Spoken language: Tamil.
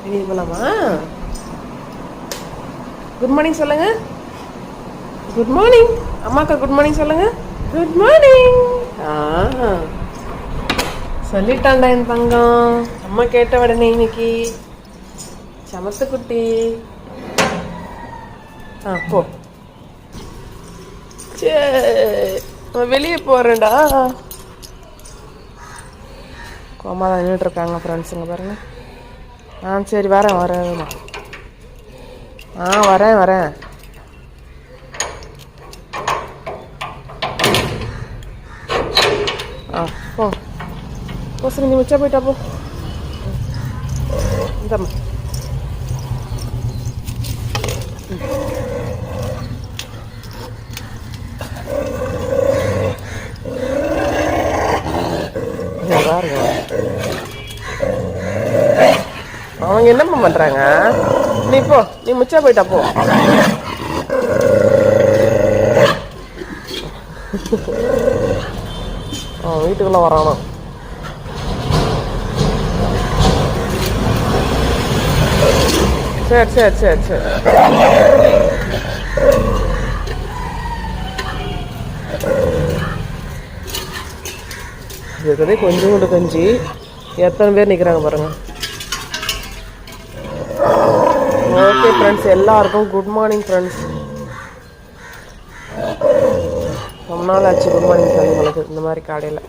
வெளியே போகலாமா? குட் மார்னிங் சொல்லுங்க. குட் மார்னிங் அம்மாக்கா. குட் மார்னிங் சொல்லுங்க. Good morning. சொல்லிட்டான்டா என் தங்கம். அம்மா கேட்ட உடனே இன்னைக்கு சமத்து குட்டி. போ. சரி வெளியே போறேன்டா. கோமா தான் நின்றுட்டு இருக்காங்க ஃப்ரெண்ட்ஸுங்க பாருங்க. சரி வரேன் வரேன். வரேன் வரேன். போ போ. சரி நீ மிச்சா போயிட்டா போ. இந்தம்மா. பாருங்க அவங்க என்னம்மா பண்றாங்க. நீ போ. நீ மிச்சா போயிட்டா போ. வீட்டுக்குள்ள வரானோ. சரி சரி சரி சரி. இருக்கிறதே கொஞ்சம் கொண்டு கஞ்சி எத்தனை பேர் நிற்கிறாங்க பாருங்க. ஓகே ஃப்ரெண்ட்ஸ், எல்லாருக்கும் குட் மார்னிங் ஃப்ரெண்ட்ஸ். ரொம்ப நாள் ஆச்சு குட் மார்னிங் சொல்லி உங்களுக்கு இந்த மாதிரி காலையில்.